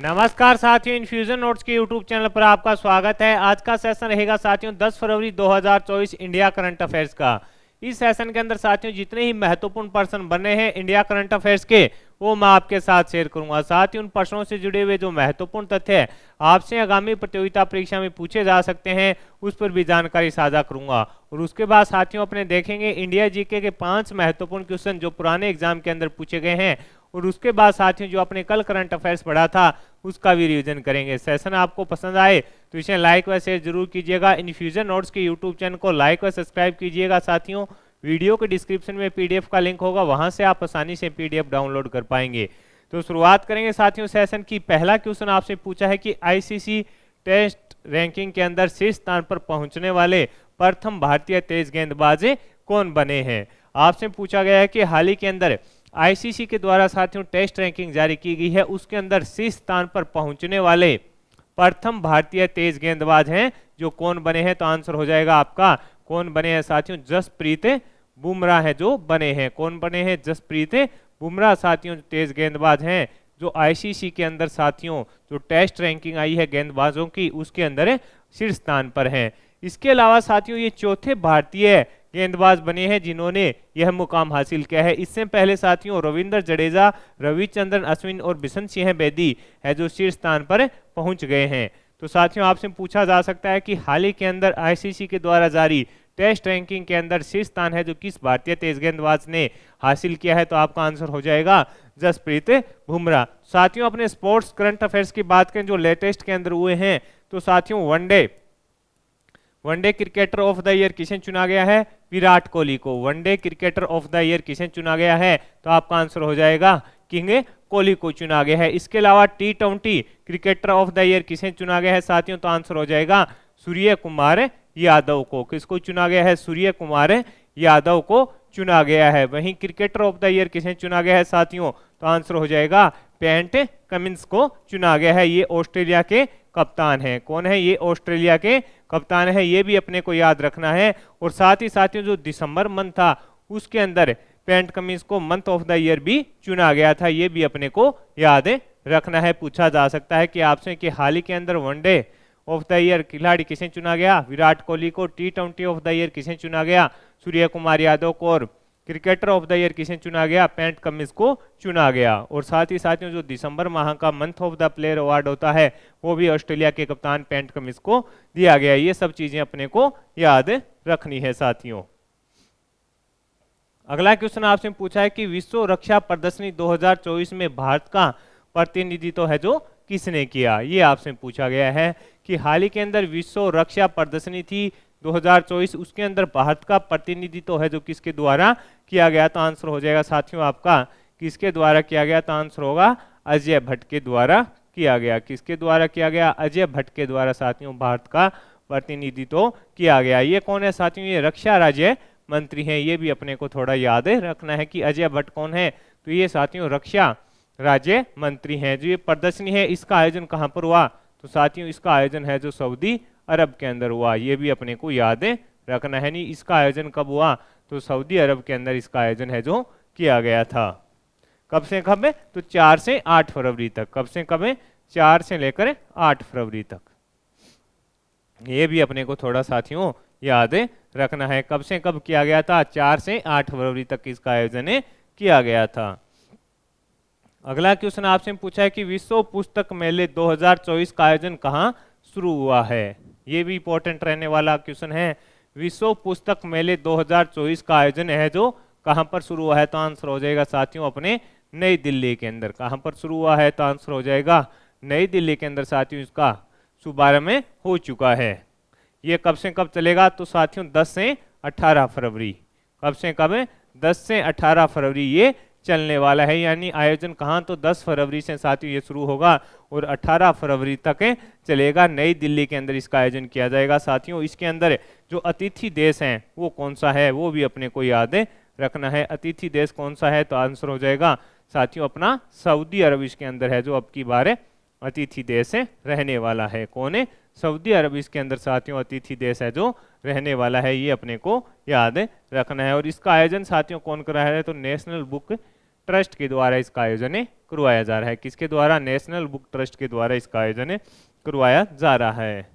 नमस्कार साथियों, infusion notes के यूट्यूब चैनल पर आपका स्वागत है। आज का सेशन रहेगा साथियों 10 फरवरी 2024 इंडिया करंट अफेयर्स का। इस सेशन के अंदर साथियों जितने ही महत्वपूर्ण प्रश्न बने हैं इंडिया करंट अफेयर्स के, वो मैं आपके साथ शेयर करूंगा। साथ ही उन प्रश्नों से जुड़े हुए जो महत्वपूर्ण तथ्य आपसे आगामी प्रतियोगिता परीक्षा में पूछे जा सकते हैं, उस पर भी जानकारी साझा करूंगा। और उसके बाद साथियों अपने देखेंगे इंडिया जीके के 5 महत्वपूर्ण क्वेश्चन जो पुराने एग्जाम के अंदर पूछे गए हैं। और उसके बाद साथियों जो अपने कल करंट अफेयर्स पढ़ा था उसका भी रिवीजन करेंगे। सेशन आपको पसंद आए तो इसे लाइक व शेयर जरूर कीजिएगा। इन्फ्यूजन नोट्स के यूट्यूब चैनल को लाइक व सब्सक्राइब कीजिएगा। साथियों वीडियो के डिस्क्रिप्शन में पीडीएफ का लिंक होगा, वहां से आप आसानी से पीडीएफ डाउनलोड कर पाएंगे। तो शुरुआत करेंगे साथियों सेशन की। पहला क्वेश्चन आपसे पूछा है कि आईसीसी टेस्ट रैंकिंग के अंदर शीर्ष स्थान पर पहुंचने वाले प्रथम भारतीय तेज गेंदबाज कौन बने हैं। आपसे पूछा गया है कि हाल ही के अंदर आईसीसी के द्वारा साथियों टेस्ट रैंकिंग जारी की गई है, उसके अंदर शीर्ष स्थान पर पहुंचने वाले प्रथम भारतीय तेज गेंदबाज हैं जो कौन बने हैं। तो आंसर हो जाएगा आपका कौन बने हैं साथियों, जसप्रीत बुमराह है जो बने हैं। कौन बने हैं, जसप्रीत बुमराह साथियों तेज गेंदबाज हैं जो आईसीसी के अंदर साथियों जो टेस्ट रैंकिंग आई है गेंदबाजों की उसके अंदर शीर्ष स्थान पर हैं। इसके अलावा साथियों ये चौथे भारतीय गेंदबाज बने हैं जिन्होंने यह मुकाम हासिल किया है। इससे पहले साथियों रविंद्र जडेजा, रविचंद्रन अश्विन और बिशन सिंह बेदी है जो शीर्ष स्थान पर पहुंच गए हैं। तो साथियों आपसे पूछा जा सकता है कि हाल ही के अंदर आईसीसी के द्वारा जारी टेस्ट रैंकिंग के अंदर शीर्ष स्थान है जो किस भारतीय तेज गेंदबाज ने हासिल किया है। तो आपका आंसर हो जाएगा जसप्रीत बुमराह। साथियों अपने स्पोर्ट्स करंट अफेयर्स की बात करें जो लेटेस्ट के अंदर हुए हैं, तो साथियों one day cricketer of the year किसे चुना गया है, विराट कोहली को। One day cricketer of the year किसे चुना गया है, तो आपका आंसर हो जाएगा किंग कोहली को चुना गया है। इसके अलावा टी20 क्रिकेटर ऑफ द ईयर किसे चुना गया है साथियों, तो आंसर हो जाएगा सूर्य कुमार यादव को। किसको चुना गया है, सूर्य कुमार यादव को चुना गया है। वहीं क्रिकेटर ऑफ द ईयर किसे चुना गया है साथियों, तो आंसर हो जाएगा पैट कमिंस को चुना गया है। ये ऑस्ट्रेलिया के कप्तान है। कौन है, ये ऑस्ट्रेलिया के कप्तान है, ये भी अपने को याद रखना है। और साथ ही साथियों जो दिसंबर मंथ था उसके अंदर पैट कमिंस को मंथ ऑफ द ईयर भी चुना गया था, ये भी अपने को याद रखना है। पूछा जा सकता है कि आपसे कि हाल ही के अंदर वनडे ऑफ द ईयर खिलाड़ी किसे चुना गया, विराट कोहली को। टी20 ऑफ द ईयर किसे चुना गया, सूर्य कुमार यादव को। और क्रिकेटर ऑफ द ईयर किसे चुना गया, पैट कमिंस को चुना गया। और साथ ही साथियों जो दिसंबर माह का month of the player award होता है वो भी ऑस्ट्रेलिया के कप्तान पैट कमिंस को दिया गया। ये सब चीजें अपने को याद रखनी है साथियों। अगला क्वेश्चन आपसे पूछा है कि विश्व रक्षा प्रदर्शनी 2024 में भारत का प्रतिनिधित्व है जो किसने किया। ये आपसे पूछा गया है कि हाल ही के अंदर विश्व रक्षा प्रदर्शनी थी 2024, उसके अंदर भारत का प्रतिनिधित्व है जो किसके द्वारा किया गया। तो आंसर हो जाएगा साथियों आपका किसके द्वारा किया गया, तो आंसर होगा अजय भट्ट के द्वारा किया गया। किसके द्वारा किया गया, अजय भट्ट के द्वारा साथियों भारत का प्रतिनिधित्व किया गया। ये कौन है साथियों, ये रक्षा राज्य मंत्री हैं। ये भी अपने को थोड़ा याद रखना है कि अजय भट्ट कौन है, तो ये साथियों रक्षा राज्य मंत्री हैं। जो ये प्रदर्शनी है इसका आयोजन कहाँ पर हुआ, तो साथियों इसका आयोजन है जो सऊदी अरब के अंदर हुआ। ये भी अपने को याद रखना है। नहीं, इसका आयोजन कब हुआ, तो सऊदी अरब के अंदर इसका आयोजन है जो किया गया था। कब से कब है, तो 4 से 8 फरवरी तक। कब से कब है, 4 से लेकर 8 फरवरी तक। ये भी अपने को थोड़ा साथियों याद रखना है। कब से कब किया गया था, 4 से 8 फरवरी तक इसका आयोजन किया गया था। अगला क्वेश्चन आपसे पूछा है कि विश्व पुस्तक मेले 2024 का आयोजन कहाँ शुरू हुआ है। ये भी इंपॉर्टेंट रहने वाला क्वेश्चन है। विश्व पुस्तक मेले 2024 का आयोजन है जो कहां पर शुरू हुआ है, तो आंसर हो जाएगा साथियों अपने नई दिल्ली के अंदर। कहां पर शुरू हुआ है, तो आंसर हो जाएगा नई दिल्ली के अंदर साथियों इसका शुभारंभ हो चुका है। ये कब से कब चलेगा, तो साथियों 10 से 18 फरवरी। कब से कब है, 10 से 18 फरवरी ये चलने वाला है। यानी आयोजन कहाँ, तो 10 फरवरी से साथियों ये शुरू होगा और 18 फरवरी तक चलेगा। नई दिल्ली के अंदर इसका आयोजन किया जाएगा। साथियों इसके अंदर जो अतिथि देश हैं वो कौन सा है, वो भी अपने को याद रखना है। अतिथि देश कौन सा है, तो आंसर हो जाएगा साथियों अपना सऊदी अरब इसके अंदर है जो अब की बार अतिथि देश रहने वाला है। कौन है, सऊदी अरब इसके अंदर साथियों अतिथि देश है जो रहने वाला है। ये अपने को याद रखना है। और इसका आयोजन साथियों कौन कर रहा है, तो नेशनल बुक ट्रस्ट के द्वारा इसका आयोजन करवाया जा रहा है। किसके द्वारा? नेशनल बुक ट्रस्ट के द्वारा इसका आयोजन करवाया जा रहा है।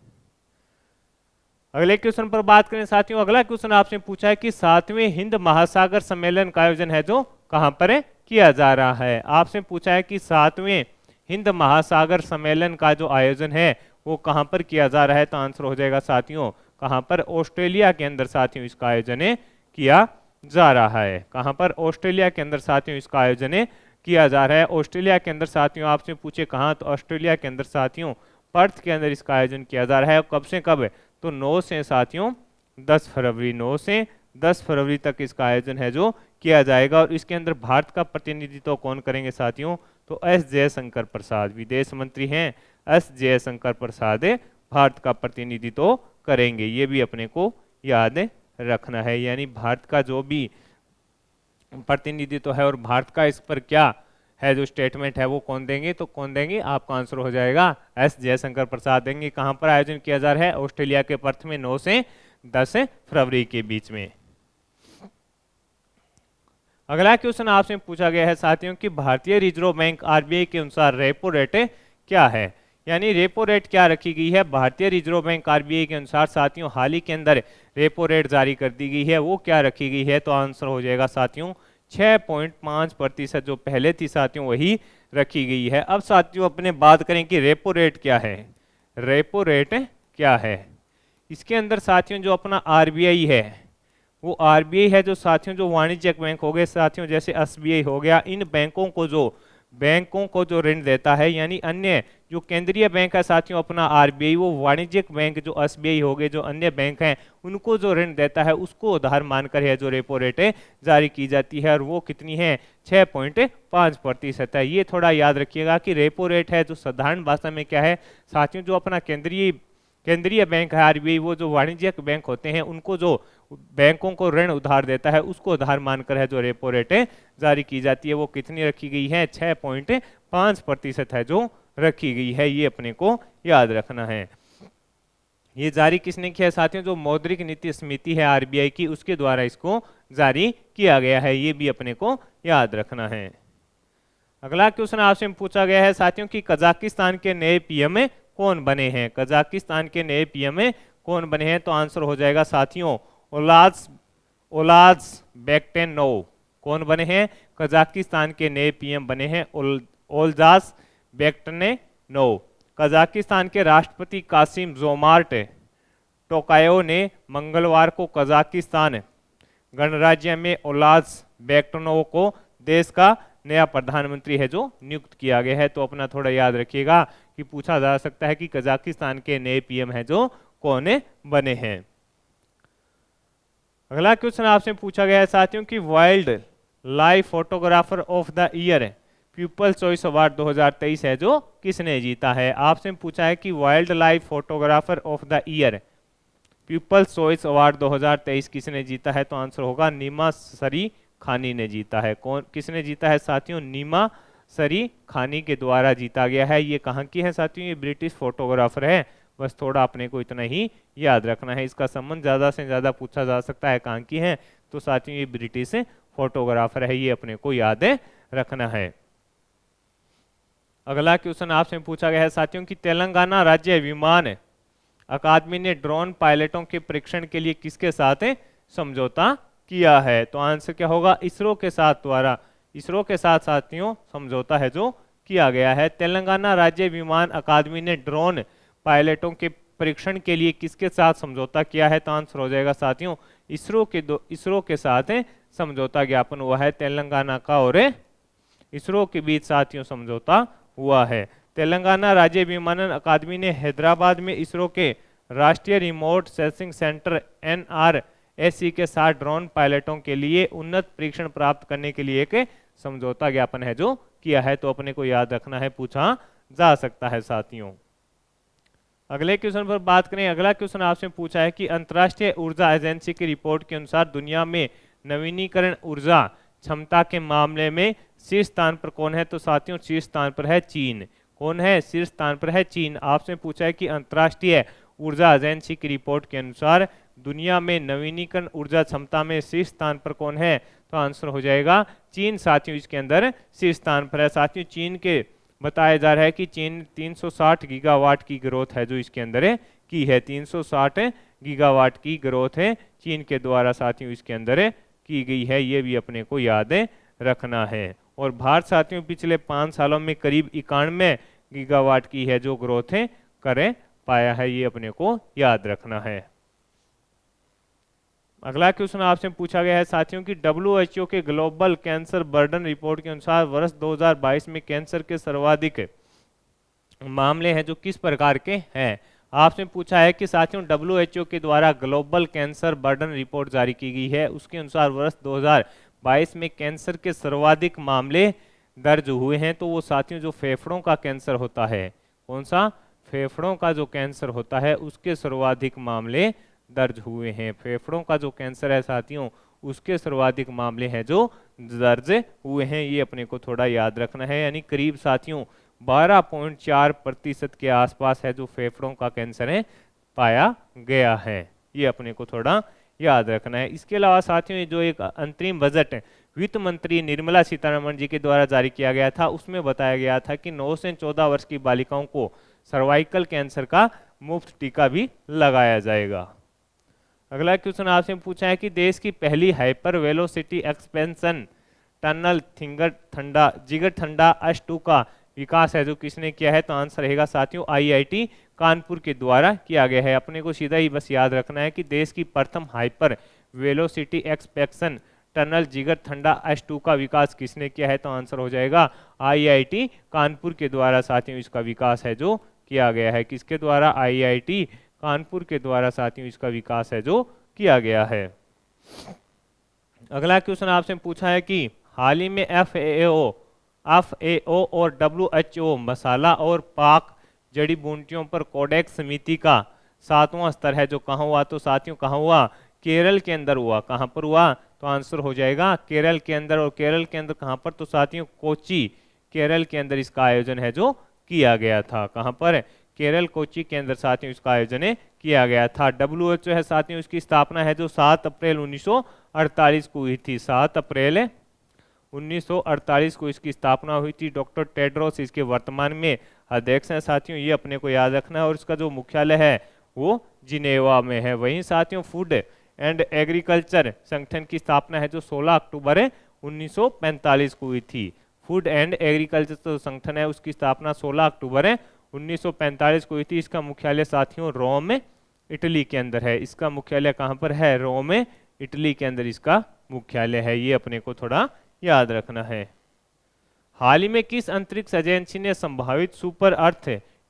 अगले क्वेश्चन पर बात करें साथियों, अगला क्वेश्चन आपसे पूछा है कि 7वें हिंद महासागर सम्मेलन का आयोजन है जो कहां पर किया जा रहा है। आपसे पूछा है कि 7वें हिंद महासागर सम्मेलन का जो आयोजन है वो कहां पर किया जा रहा है। तो आंसर हो जाएगा साथियों कहां पर? ऑस्ट्रेलिया के अंदर साथियों इसका आयोजन किया जा रहा है। कहां पर? ऑस्ट्रेलिया के अंदर साथियों इसका आयोजन किया जा रहा है। ऑस्ट्रेलिया के अंदर साथियों आपसे पूछे कहां, तो ऑस्ट्रेलिया के अंदर साथियों पर्थ के अंदर इसका आयोजन किया जा रहा है। कब से कब? तो 9 से साथियों 10 फरवरी, 9 से 10 फरवरी तक इसका आयोजन है जो किया जाएगा। और इसके अंदर भारत का प्रतिनिधित्व कौन करेंगे साथियों? तो एस जयशंकर प्रसाद, विदेश मंत्री हैं एस जयशंकर प्रसाद भारत का प्रतिनिधित्व करेंगे। ये भी अपने को याद रखना है। यानी भारत का जो भी प्रतिनिधित्व है और भारत का इस पर क्या है जो स्टेटमेंट है वो कौन देंगे? तो कौन देंगे? आपका आंसर हो जाएगा एस जयशंकर प्रसाद देंगे। कहां पर आयोजन किया जा रहा है? ऑस्ट्रेलिया के पर्थ में 9 से 10 फरवरी के बीच में। अगला क्वेश्चन आपसे पूछा गया है साथियों कि भारतीय रिजर्व बैंक आरबीआई के अनुसार रेपो रेट क्या है। यानी रेपो रेट क्या रखी गई है भारतीय रिजर्व बैंक आरबीआई के अनुसार साथियों। हाल ही के अंदर रेपो रेट जारी कर दी गई है, वो क्या रखी गई है? तो आंसर हो जाएगा साथियों 6.5% जो पहले थी साथियों वही रखी गई है। अब साथियों अपने बात करें कि रेपो रेट क्या है। रेपो रेट क्या है? इसके अंदर साथियों जो अपना आरबीआई है वो आरबीआई है जो साथियों जो वाणिज्यिक बैंक हो गए साथियों, जैसे एसबीआई हो गया, इन बैंकों को जो ऋण देता है, यानी अन्य जो केंद्रीय बैंक है साथियों अपना आरबीआई, वो वाणिज्यिक बैंक जो एसबीआई हो गए, जो अन्य बैंक हैं उनको जो ऋण देता है उसको उधार मानकर है जो रेपो रेट जारी की जाती है। और वो कितनी है? 6.5% है। ये थोड़ा याद रखिएगा कि रेपो रेट है जो साधारण भाषा में क्या है साथियों, जो अपना केंद्रीय बैंक है आरबीआई, वो जो वाणिज्यिक बैंक होते हैं उनको जो बैंकों को ऋण उधार देता है उसको उधार मानकर है जो रेपो रेट जारी की जाती है। वो कितनी रखी गई है? 6.5% है जो रखी गई है। ये अपने को याद रखना है। ये जारी किसने किया है साथियों? जो मौद्रिक नीति समिति है आरबीआई की, उसके द्वारा इसको जारी किया गया है। ये भी अपने को याद रखना है। अगला क्वेश्चन आपसे पूछा गया है साथियों कि कजाकिस्तान के नए पीएम कौन बने हैं। कजाकिस्तान के नए पीएम कौन बने हैं? तो आंसर हो जाएगा साथियों ओलाज बेक्टेनोव। कौन बने हैं? कजाकिस्तान के नए पीएम बने हैं ओलजास बेक्टेनोव। कजाकिस्तान के राष्ट्रपति कासिम जोमार्ट टोकायो ने मंगलवार को कजाकिस्तान गणराज्य में ओलाज बेक्टेनोव को देश का नया प्रधानमंत्री है जो नियुक्त किया गया है। तो अपना थोड़ा याद रखिएगा कि पूछा जा सकता है कि कजाकिस्तान के नए पीएम है जो कौन बने हैं। अगला क्वेश्चन आपसे पूछा गया है साथियों कि wild life photographer of the year people's choice award 2023 है जो किसने जीता है। आपसे पूछा है कि wild life photographer of the year people's choice award 2023 किसने जीता है। तो आंसर होगा नीमा सरी खानी ने जीता है। कौन किसने जीता है साथियों? नीमा सरी खानी के द्वारा जीता गया है। ये कहाँ की है साथियों? ये ब्रिटिश फोटोग्राफर है। बस थोड़ा अपने को इतना ही याद रखना है। इसका संबंध ज़्यादा से ज़्यादा पूछा जा सकता है कहाँ की है, तो साथियों ये ब्रिटिश फोटोग्राफर है। ये अपने को याद रखना है। अगला क्वेश्चन आपसे पूछा गया है साथियों कि तेलंगाना राज्य विमान अकादमी ने ड्रोन पायलटों के परीक्षण के लिए किसके साथ समझौता किया है। तो आंसर क्या होगा? इसरो के साथ साथियों समझौता है जो किया गया है। तेलंगाना राज्य विमान अकादमी ने ड्रोन पायलटों के परीक्षण के लिए किसके साथ समझौता किया है। तो आंसर हो जाएगा साथियों इसरो के साथ समझौता ज्ञापन हुआ है। तेलंगाना का और इसरो के बीच साथियों समझौता हुआ है। तेलंगाना राज्य विमानन अकादमी ने हैदराबाद में इसरो के राष्ट्रीय रिमोट सेंसिंग सेंटर NRSC के साथ ड्रोन पायलटों के लिए उन्नत परीक्षण प्राप्त करने के लिए एक समझौता ज्ञापन है जो किया है। तो अपने को याद रखना है, पूछा जा सकता है साथियों। अगले क्वेश्चन पर बात करें। अगला क्वेश्चन आपसे पूछा है कि अंतर्राष्ट्रीय ऊर्जा एजेंसी की रिपोर्ट के अनुसार दुनिया में नवीनीकरण ऊर्जा क्षमता के मामले में शीर्ष स्थान पर कौन है। तो साथियों शीर्ष स्थान पर है चीन। कौन है? शीर्ष स्थान पर है चीन। आपसे पूछा है कि अंतर्राष्ट्रीय ऊर्जा एजेंसी की रिपोर्ट के अनुसार दुनिया में नवीनीकरण ऊर्जा क्षमता में शीर्ष स्थान पर कौन है। तो आंसर हो जाएगा चीन साथियों इसके अंदर शीर्ष स्थान पर है। साथियों चीन के बताया जा रहा है कि चीन 360 गीगावाट की ग्रोथ है जो इसके अंदर है की है, 360 गीगावाट की ग्रोथ है चीन के द्वारा साथियों इसके अंदर की गई है, ये भी अपने को याद रखना है। और भारत साथियों पिछले 5 सालों में करीब 91 गीगावाट की है जो ग्रोथ है कर पाया है, ये अपने को याद रखना है। अगला क्वेश्चन आपसे पूछा गया है साथियों कि WHO के ग्लोबल कैंसर बर्डन रिपोर्ट के अनुसार वर्ष 2022 में कैंसर के सर्वाधिक मामले हैं जो किस प्रकार के हैं। आपसे पूछा है कि साथियों WHO के द्वारा ग्लोबल कैंसर बर्डन रिपोर्ट जारी की गई है, उसके अनुसार वर्ष 2022 में कैंसर के सर्वाधिक मामले दर्ज हुए हैं। तो वो साथियों जो फेफड़ों का कैंसर होता है, कौन सा, फेफड़ों का जो कैंसर होता है उसके सर्वाधिक मामले दर्ज हुए हैं। फेफड़ों का जो कैंसर है साथियों उसके सर्वाधिक मामले हैं जो दर्ज हुए हैं, ये अपने को थोड़ा याद रखना है। यानी करीब साथियों 12.4% के आसपास है जो फेफड़ों का कैंसर है पाया गया है, ये अपने को थोड़ा याद रखना है। इसके अलावा साथियों ये जो एक अंतरिम बजट वित्त मंत्री निर्मला सीतारमण जी के द्वारा जारी किया गया था उसमें बताया गया था कि 9 से 14 वर्ष की बालिकाओं को सर्वाइकल कैंसर का मुफ्त टीका भी लगाया जाएगा। अगला क्वेश्चन आपसे पूछा है कि देश की पहली हाइपर वेलोसिटी एक्सपेंशन टनल जिगर ठंडा H2 का विकास है जो किसने किया है। तो आंसर रहेगा साथियों IIT कानपुर के द्वारा किया गया है। अपने को सीधा ही बस याद रखना है कि देश की प्रथम हाइपर वेलोसिटी एक्सपेंशन टनल जिगर ठंडा H2 का विकास किसने किया है। तो आंसर हो जाएगा IIT कानपुर के द्वारा साथियों इसका विकास है जो किया गया है। किसके द्वारा, IIT कानपुर के द्वारा साथियों इसका विकास है जो किया गया है। अगला क्वेश्चन आपसे पूछा है कि हाल ही में FAO और WHO मसाला और पाक जड़ी बूटियों पर कोडेक्स समिति का 7वां स्तर है जो कहाँ हुआ। तो साथियों कहाँ हुआ, केरल के अंदर हुआ। कहाँ पर हुआ, तो आंसर हो जाएगा केरल के अंदर। और केरल के अंदर कहाँ पर, तो साथियों कोची केरल के अंदर इसका आयोजन है जो किया गया था। कहाँ पर, केरल कोची के अंदर साथियों इसका आयोजन किया गया था। WHO है साथियों इसकी स्थापना है जो 7 अप्रैल 1948 को हुई थी। 7 अप्रैल 1948 को इसकी स्थापना हुई थी। डॉक्टर टेड्रोस इसके वर्तमान में अध्यक्ष हैं साथियों, ये अपने को याद रखना है। और इसका जो मुख्यालय है वो जिनेवा में है। वहीं साथियों फूड एंड एग्रीकल्चर संगठन की स्थापना है जो 16 अक्टूबर 1945 को हुई थी। फूड एंड एग्रीकल्चर संगठन है उसकी स्थापना 16 अक्टूबर 1945 को हुई थी। इसका मुख्यालय साथियों रोम इटली के अंदर है। इसका मुख्यालय कहाँ पर है, रोम इटली के अंदर इसका मुख्यालय है, ये अपने को थोड़ा याद रखना है। हाल ही में किस अंतरिक्ष एजेंसी ने संभावित सुपर अर्थ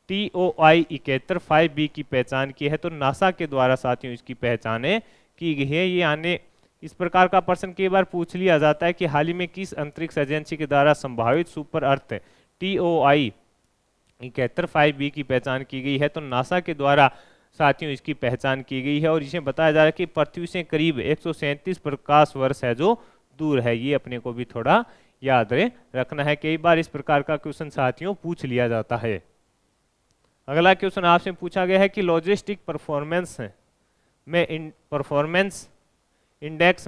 TOI 71-5b की पहचान की है। तो नासा के द्वारा साथियों इसकी पहचान की गई है। ये आने इस प्रकार का प्रश्न कई बार पूछ लिया जाता है कि हाल ही में किस अंतरिक्ष एजेंसी के द्वारा संभावित सुपर अर्थ TOI 71-5b की पहचान की गई है। तो नासा के द्वारा साथियों इसकी पहचान की गई है। और इसे बताया जा रहा है कि पृथ्वी से करीब 137 प्रकाश वर्ष है जो दूर है, ये अपने को भी थोड़ा याद रखना है। कई बार इस प्रकार का क्वेश्चन साथियों पूछ लिया जाता है। अगला क्वेश्चन आपसे पूछा गया है कि लॉजिस्टिक परफॉर्मेंस इंडेक्स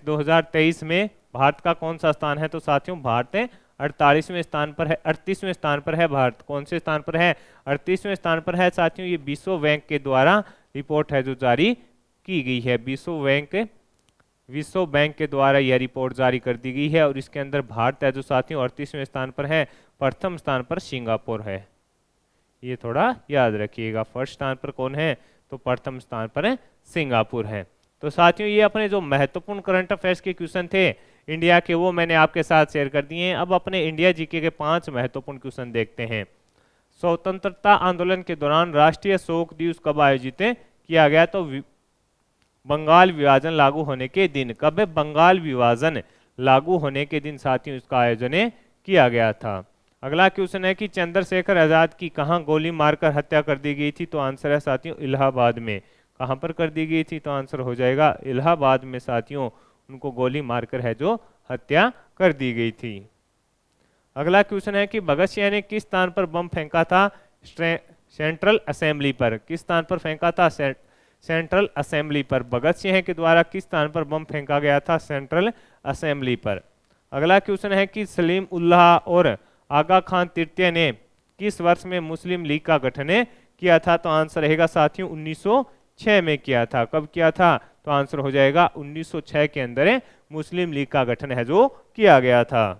2023 में भारत का कौन सा स्थान है। तो साथियों भारत 38वें स्थान पर है। 38वें स्थान पर है भारत। कौन से स्थान पर है, 38वें स्थान पर है साथियों। ये विश्व बैंक के द्वारा रिपोर्ट है जो जारी की गई है। विश्व बैंक के द्वारा यह रिपोर्ट जारी कर दी गई है। और इसके अंदर भारत है जो साथियों 38वें स्थान पर है। प्रथम स्थान पर सिंगापुर है, ये थोड़ा याद रखिएगा। फर्स्ट स्थान पर कौन है, तो प्रथम स्थान पर है सिंगापुर है। तो साथियों ये अपने जो महत्वपूर्ण करंट अफेयर्स के क्वेश्चन थे इंडिया के, वो मैंने आपके साथ शेयर कर दिए हैं। अब अपने इंडिया जीके के 5 महत्वपूर्ण क्वेश्चन देखते हैं। स्वतंत्रता आंदोलन के दौरान राष्ट्रीय शोक दिवस कब आयोजित किया गया। तो बंगाल विभाजन लागू होने के दिन। कब है, बंगाल विभाजन लागू होने के दिन साथियों इसका आयोजन किया गया था। अगला क्वेश्चन है कि चंद्रशेखर आजाद की कहां गोली मारकर हत्या कर दी गई थी। तो आंसर है साथियों इलाहाबाद में। कहां पर कर दी गई थी, तो आंसर हो जाएगा इलाहाबाद में साथियों उनको गोली मारकर है जो हत्या कर दी गई थी। अगला क्वेश्चन है कि भगत सिंह ने किस स्थान पर बम फेंका था। सेंट्रल असेंबली पर। किस स्थान पर फेंका था, सेंट्रल असेंबली पर। भगत सिंह के द्वारा किस स्थान पर बम फेंका गया था? सेंट्रल असेंबली पर। अगला क्वेश्चन है कि सलीम उल्लाह और आगा खान तृतीय ने किस वर्ष में मुस्लिम लीग का गठन किया था? तो आंसर रहेगा साथियों 1906 में किया था। कब किया था? तो आंसर हो जाएगा 1906 के अंदर मुस्लिम लीग का गठन है जो किया गया था।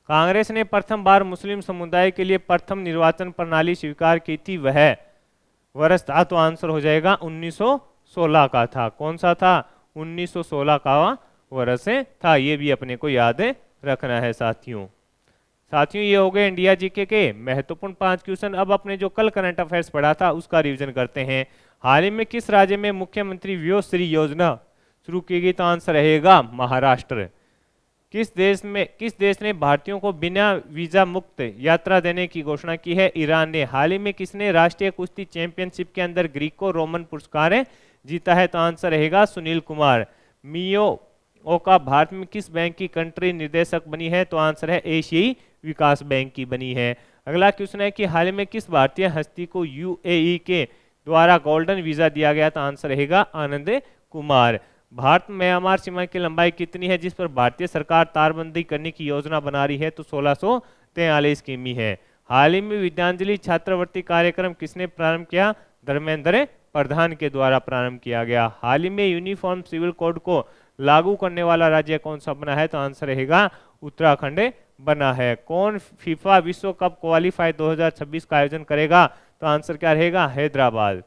कांग्रेस ने प्रथम बार मुस्लिम समुदाय के लिए प्रथम निर्वाचन प्रणाली स्वीकार की थी, वह वर्ष था? तो आंसर हो जाएगा 1916 का था। कौन सा था? 1916 का वर्ष था। ये भी अपने को याद रखना है साथियों। साथियों ये हो गए इंडिया जीके के महत्वपूर्ण 5 क्वेश्चन। अब अपने जो कल करंट अफेयर्स पढ़ा था उसका रिवीजन करते हैं। हाल ही में किस राज्य में मुख्यमंत्री व्योश्री योजना शुरू की गई? तो आंसर रहेगा महाराष्ट्र। किस देश ने भारतीयों को बिना वीजा मुक्त यात्रा देने की घोषणा की है? ईरान ने। हाल ही में किसने राष्ट्रीय कुश्ती चैंपियनशिप के अंदर ग्रीको रोमन पुरस्कार जीता है? तो आंसर रहेगा सुनील कुमार। मियो ओका भारत में किस बैंक की कंट्री निर्देशक बनी है? तो आंसर है एशियाई विकास बैंक की बनी है। अगला क्वेश्चन है कि हाल ही में किस भारतीय हस्ती को यूएई के द्वारा गोल्डन वीजा दिया गया? तो आंसर रहेगा आनंद कुमार। भारत म्यांमार सीमा की लंबाई कितनी है जिस पर भारतीय सरकार तारबंदी करने की योजना बना रही है? तो 1643 किमी है। हाल ही में विद्यांजलि छात्रवृत्ति कार्यक्रम किसने प्रारंभ किया? धर्मेंद्र प्रधान के द्वारा प्रारंभ किया गया। हाल ही में यूनिफॉर्म सिविल कोड को लागू करने वाला राज्य कौन सा बना है? तो आंसर रहेगा उत्तराखंड बना है। कौन फीफा विश्व कप क्वालिफाई 2026 का आयोजन करेगा? तो आंसर क्या रहेगा? हैदराबाद।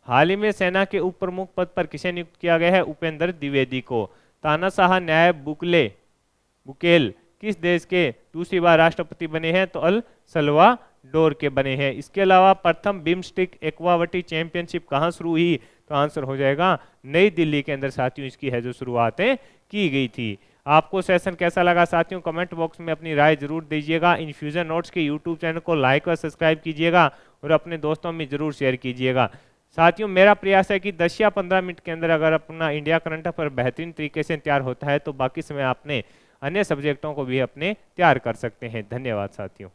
हाल ही में सेना के उप प्रमुख पद पर किसे नियुक्त किया गया है? उपेंद्र द्विवेदी को। तानाशाह न्यायब बुकेल किस देश के दूसरी बार राष्ट्रपति बने हैं? तो अल सल्वाडोर के बने हैं। इसके अलावा प्रथम बिम्स्टिक एक्वावटी चैंपियनशिप कहाँ शुरू हुई? तो आंसर हो जाएगा नई दिल्ली के अंदर साथियों इसकी है जो शुरुआतें की गई थी। आपको सेशन कैसा लगा साथियों? कमेंट बॉक्स में अपनी राय जरूर दीजिएगा। इन्फ्यूजन नोट्स के यूट्यूब चैनल को लाइक और सब्सक्राइब कीजिएगा और अपने दोस्तों में जरूर शेयर कीजिएगा। साथियों मेरा प्रयास है कि 10 या 15 मिनट के अंदर अगर अपना इंडिया करंट अफेयर बेहतरीन तरीके से तैयार होता है तो बाकी समय आपने अन्य सब्जेक्टों को भी अपने तैयार कर सकते हैं। धन्यवाद साथियों।